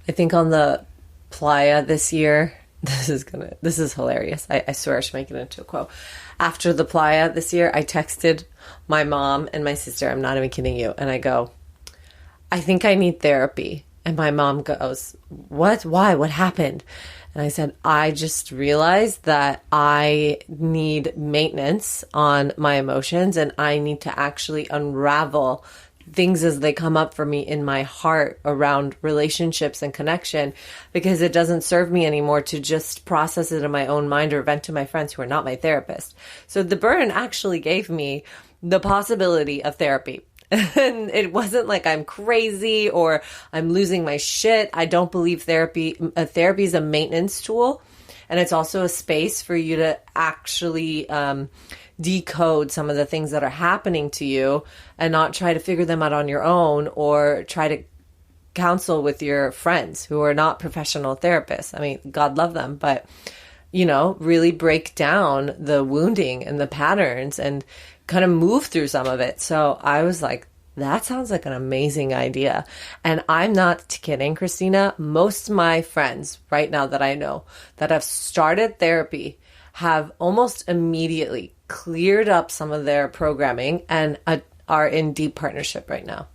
think on the Playa this year, this is hilarious. I swear I should make it into a quote. After the Playa this year, I texted my mom and my sister, I'm not even kidding you, and I go, I think I need therapy. And my mom goes, what? Why? What happened? And I said, I just realized that I need maintenance on my emotions, and I need to actually unravel things as they come up for me in my heart around relationships and connection, because it doesn't serve me anymore to just process it in my own mind or vent to my friends who are not my therapist. So the burn actually gave me the possibility of therapy. And it wasn't like I'm crazy or I'm losing my shit. I don't believe therapy is a maintenance tool. And it's also a space for you to actually decode some of the things that are happening to you and not try to figure them out on your own or try to counsel with your friends who are not professional therapists. I mean, God love them, but, you know, really break down the wounding and the patterns and kind of move through some of it. So I was like, that sounds like an amazing idea. And I'm not kidding, Christina. Most of my friends right now that I know that have started therapy have almost immediately cleared up some of their programming and are in deep partnership right now.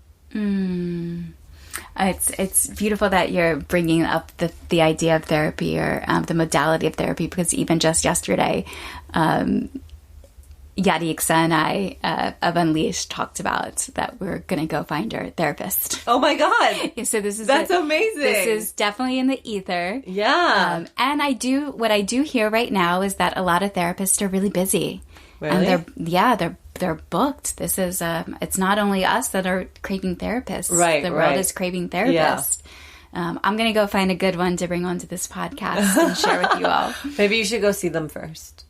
It's beautiful that you're bringing up the idea of therapy or the modality of therapy, because even just yesterday, Yadixa and I of Unleashed talked about that we're going to go find our therapist. Oh my God. So that's amazing. This is definitely in the ether. Yeah. And what I do hear right now is that a lot of therapists are really busy. Really? And they're booked. This is, it's not only us that are craving therapists. Right. The world is craving therapists. Yeah. I'm going to go find a good one to bring onto this podcast and share with you all. Maybe you should go see them first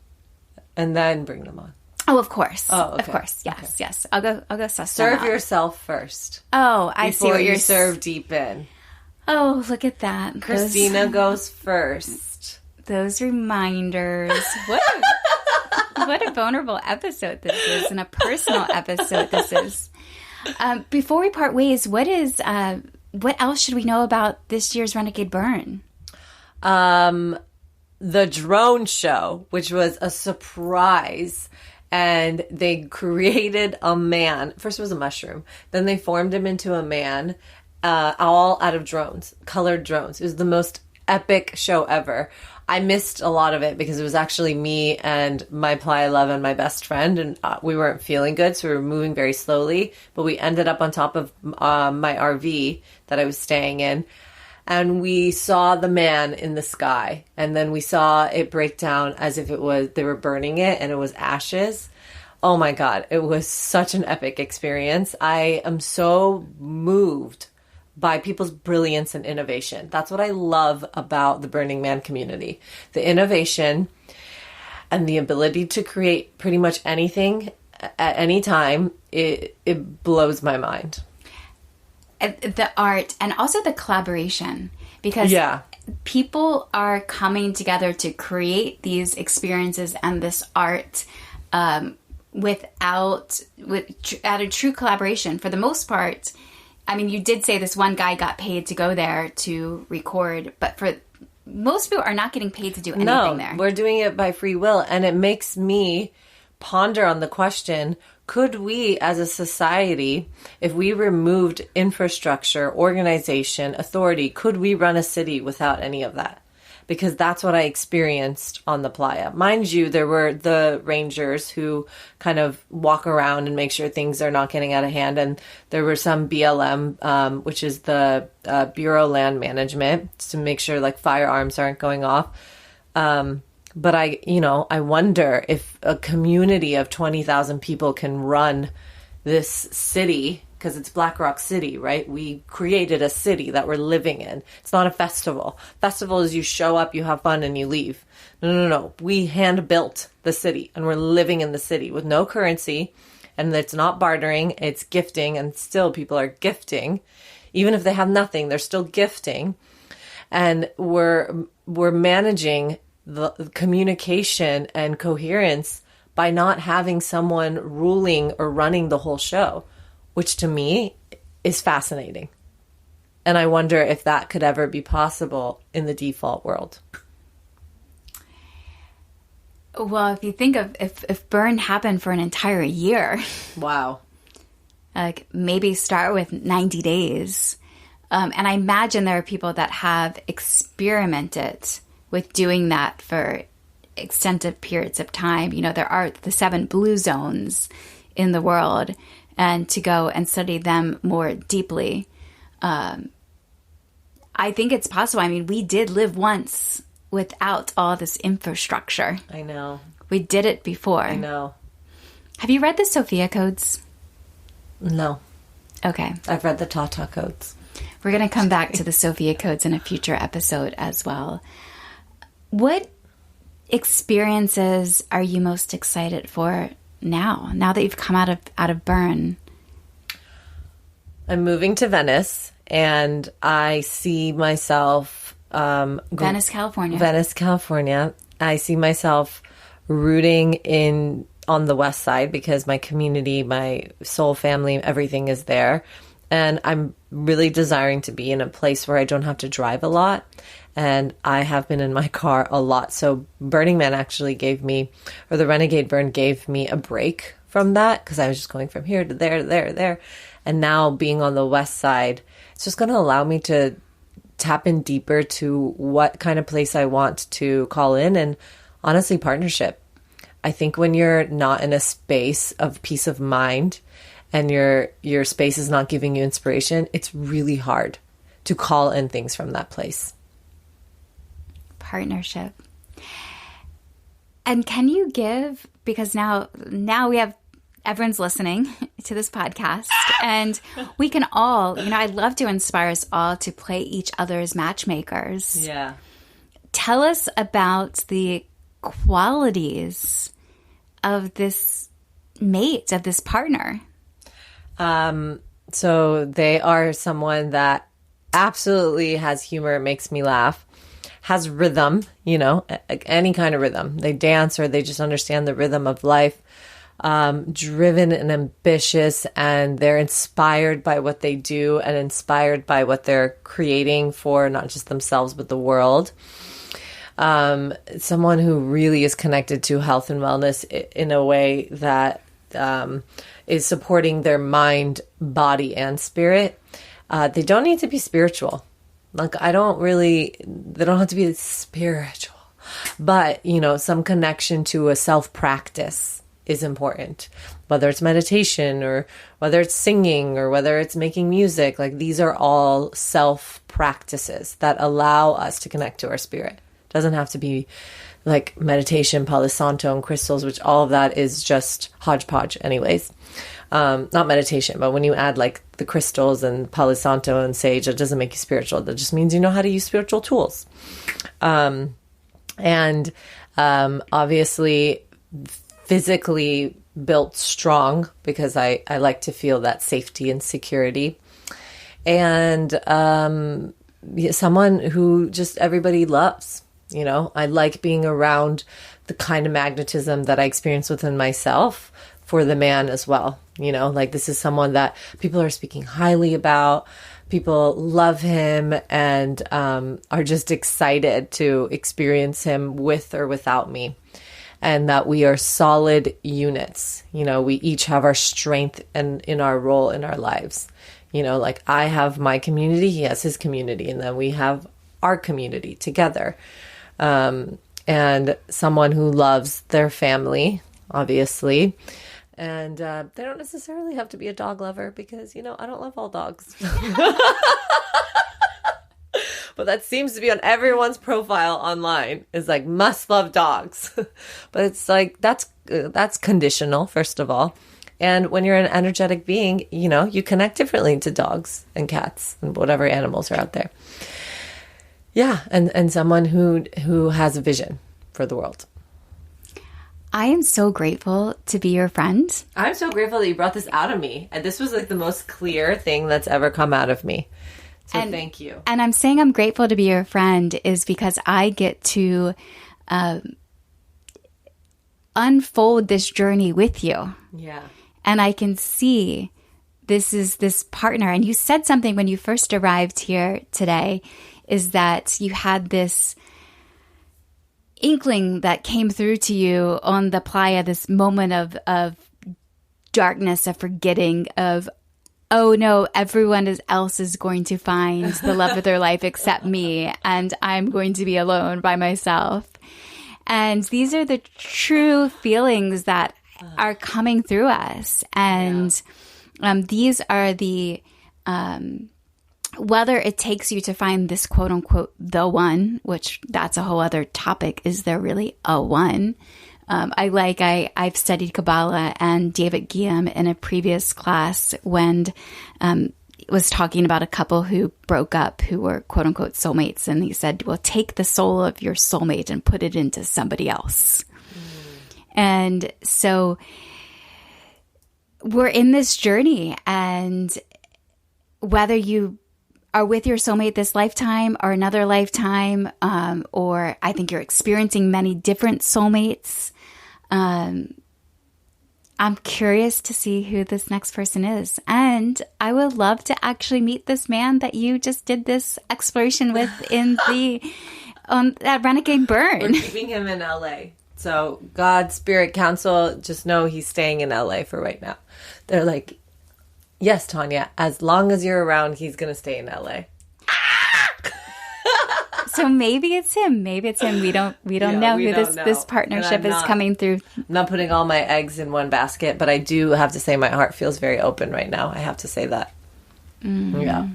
and then bring them on. Oh, of course. Oh, okay. Of course. Yes, okay. Yes. I'll go suss Serve them out. yourself first. Oh, I see what you're serve deep in. Oh, look at that. Christina goes first. Those reminders. What a vulnerable episode this is, and a personal episode this is. Before we part ways, what else should we know about this year's Renegade Burn? The drone show, which was a surprise. And they created a man. First it was a mushroom. Then they formed him into a man, all out of drones, colored drones. It was the most epic show ever. I missed a lot of it because it was actually me and my Playa love and my best friend. And we weren't feeling good, so we were moving very slowly. But we ended up on top of my RV that I was staying in. And we saw the man in the sky. And then we saw it break down as if they were burning it and it was ashes. Oh my God. It was such an epic experience. I am so moved by people's brilliance and innovation. That's what I love about the Burning Man community. The innovation and the ability to create pretty much anything at any time. It blows my mind. The art and also the collaboration, because people are coming together to create these experiences and this art without a true collaboration. For the most part, I mean, you did say this one guy got paid to go there to record, but for most people are not getting paid to do anything there. We're doing it by free will, and it makes me ponder on the question, could we as a society, if we removed infrastructure, organization, authority, could we run a city without any of that? Because that's what I experienced on the Playa. Mind you, there were the rangers who kind of walk around and make sure things are not getting out of hand. And there were some BLM, which is the Bureau of Land Management, to make sure like firearms aren't going off. But I wonder if a community of 20,000 people can run this city, because it's Black Rock City, right? We created a city that we're living in. It's not a festival. Festival is you show up, you have fun, and you leave. No. We hand-built the city, and we're living in the city with no currency, and it's not bartering, it's gifting, and still people are gifting. Even if they have nothing, they're still gifting. And we're managing the communication and coherence by not having someone ruling or running the whole show, which to me is fascinating. And I wonder if that could ever be possible in the default world. Well, if you think of if Burn happened for an entire year. Wow. Like maybe start with 90 days. And I imagine there are people that have experimented with doing that for extended periods of time. You know, there are the 7 blue zones in the world, and to go and study them more deeply. I think it's possible. I mean, we did live once without all this infrastructure. I know. We did it before. I know. Have you read the Sophia Codes? No. Okay. I've read the Tata Codes. We're going to come back to the Sophia Codes in a future episode as well. What experiences are you most excited for now that you've come out of burn? I'm moving to Venice, and I see myself Venice, California. Venice, California. I see myself rooting on the West Side because my community, my soul family, everything is there. And I'm really desiring to be in a place where I don't have to drive a lot. And I have been in my car a lot. So Burning Man actually the Renegade Burn gave me a break from that because I was just going from here to there, to there, to there. And now being on the West Side, it's just going to allow me to tap in deeper to what kind of place I want to call in, and honestly, partnership. I think when you're not in a space of peace of mind and your space is not giving you inspiration, it's really hard to call in things from that place. Partnership. And can you give, because now we have, everyone's listening to this podcast, and we can all, I'd love to inspire us all to play each other's matchmakers. Yeah. Tell us about the qualities of this mate, of this partner. So they are someone that absolutely has humor, makes me laugh, has rhythm, any kind of rhythm. They dance, or they just understand the rhythm of life. Driven and ambitious, and they're inspired by what they do and inspired by what they're creating for not just themselves, but the world. Someone who really is connected to health and wellness in a way that is supporting their mind, body, and spirit. They don't need to be spiritual. Like, they don't have to be spiritual, but, some connection to a self-practice is important, whether it's meditation or whether it's singing or whether it's making music. Like, these are all self practices that allow us to connect to our spirit. It doesn't have to be like meditation, Palo Santo, and crystals, which all of that is just hodgepodge anyways. Not meditation, but when you add like the crystals and Palo Santo and sage, it doesn't make you spiritual. That just means you know how to use spiritual tools. Obviously physically built strong, because I like to feel that safety and security. And someone who just everybody loves. I like being around the kind of magnetism that I experience within myself for the man as well. Like, this is someone that people are speaking highly about. People love him and are just excited to experience him with or without me. And that we are solid units. We each have our strength and in our role in our lives. Like, I have my community, he has his community, and then we have our community together. And someone who loves their family, obviously. And they don't necessarily have to be a dog lover, because, I don't love all dogs. But that seems to be on everyone's profile online, is like, must love dogs. But it's like, that's conditional, first of all. And when you're an energetic being, you connect differently to dogs and cats and whatever animals are out there. Yeah. And someone who has a vision for the world. I am so grateful to be your friend. I'm so grateful that you brought this out of me. And this was like the most clear thing that's ever come out of me. So thank you. And I'm saying I'm grateful to be your friend is because I get to unfold this journey with you. Yeah. And I can see this is this partner. And you said something when you first arrived here today, is that you had this inkling that came through to you on the playa, this moment of darkness, of forgetting, of, oh no, everyone else is going to find the love of their life except me, and I'm going to be alone by myself. And these are the true feelings that are coming through us. And these are the, whether it takes you to find this quote unquote, the one, which that's a whole other topic. Is there really a one? I've studied Kabbalah, and David Guillaume in a previous class when was talking about a couple who broke up, who were quote unquote soulmates. And he said, well, take the soul of your soulmate and put it into somebody else. And so we're in this journey, and whether you are with your soulmate this lifetime or another lifetime, or I think you're experiencing many different soulmates, I'm curious to see who this next person is. And I would love to actually meet this man that you just did this exploration with in that Renegade Burn. We're keeping him in LA. So God, Spirit Council, just know he's staying in LA for right now. They're like, yes, Tanya, as long as you're around, he's going to stay in LA. So maybe it's him. Maybe it's him. We don't know who this partnership is coming through. I'm not putting all my eggs in one basket, but I do have to say my heart feels very open right now. I have to say that. Mm-hmm. Yeah.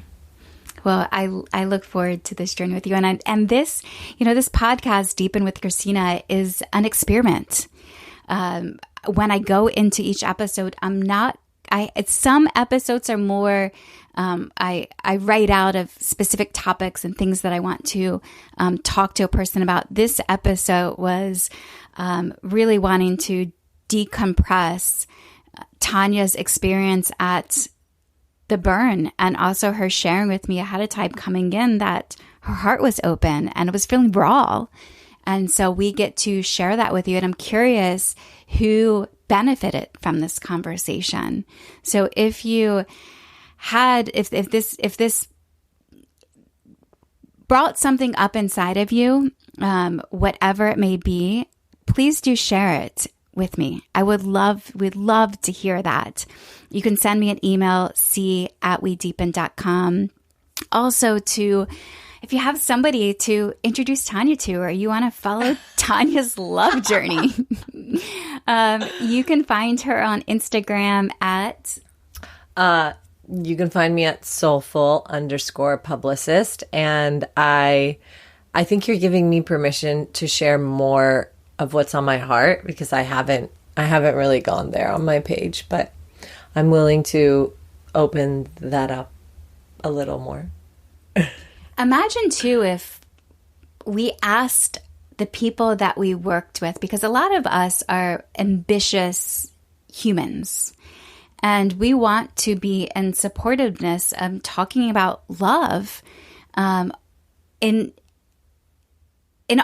Well, I look forward to this journey with you. And this, this podcast, Deepen with Christina, is an experiment. When I go into each episode, some episodes are more, I write out of specific topics and things that I want to talk to a person about. This episode was really wanting to decompress Tanya's experience at the burn, and also her sharing with me ahead of time coming in that her heart was open and it was feeling raw. And so we get to share that with you. And I'm curious who benefited from this conversation. So if you had, if this brought something up inside of you, whatever it may be, please do share it with me. we'd love to hear that. You can send me an email, c@wedeepen.com. Also if you have somebody to introduce Tanya to, or you want to follow Tanya's love journey, you can find her on Instagram at... you can find me at Soulful_Publicist. And I think you're giving me permission to share more of what's on my heart, because I haven't really gone there on my page, but I'm willing to open that up a little more. Imagine too if we asked the people that we worked with, because a lot of us are ambitious humans and we want to be in supportiveness of talking about love in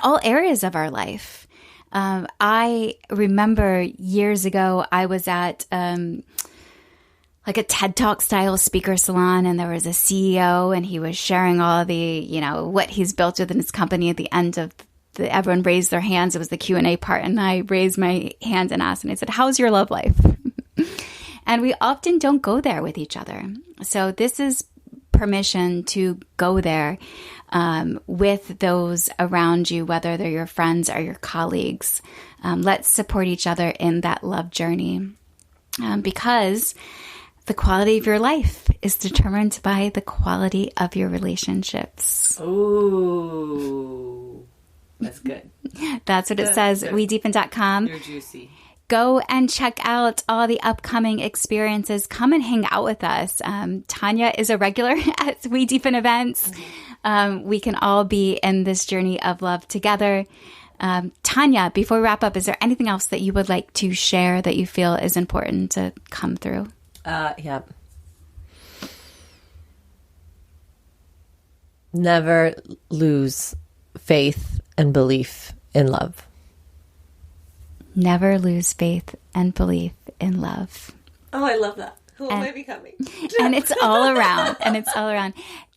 all areas of our life. I remember years ago, I was at like a TED Talk style speaker salon, and there was a CEO, and he was sharing all the, what he's built within his company. At the end of everyone raised their hands. It was the Q&A part, and I raised my hand and asked, and I said, "How's your love life?" And we often don't go there with each other. So this is permission to go there with those around you, whether they're your friends or your colleagues. Let's support each other in that love journey, because the quality of your life is determined by the quality of your relationships. Ooh, that's good. That's what it says. WeDeepen.com. You're juicy. Go and check out all the upcoming experiences. Come and hang out with us. Tanya is a regular at We Deepen events. We can all be in this journey of love together. Tanya, before we wrap up, is there anything else that you would like to share that you feel is important to come through? Yeah. Never lose faith and belief in love. Never lose faith and belief in love. Oh, I love that. Who am I becoming? And it's all around.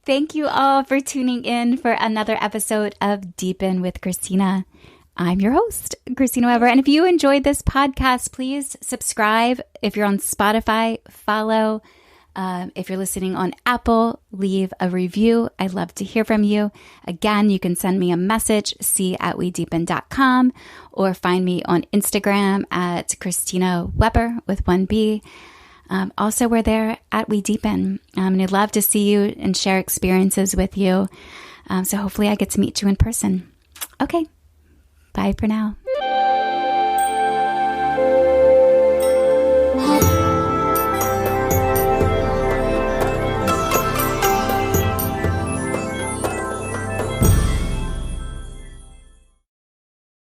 Thank you all for tuning in for another episode of Deepen with Christina. I'm your host, Christina Weber. And if you enjoyed this podcast, please subscribe. If you're on Spotify, follow. If you're listening on Apple, leave a review. I'd love to hear from you. Again, you can send me a message, c@wedeepen.com, or find me on Instagram at Christina Weber with 1B. Also, we're there at We Deepen. And I'd love to see you and share experiences with you. So hopefully I get to meet you in person. Okay. Bye for now.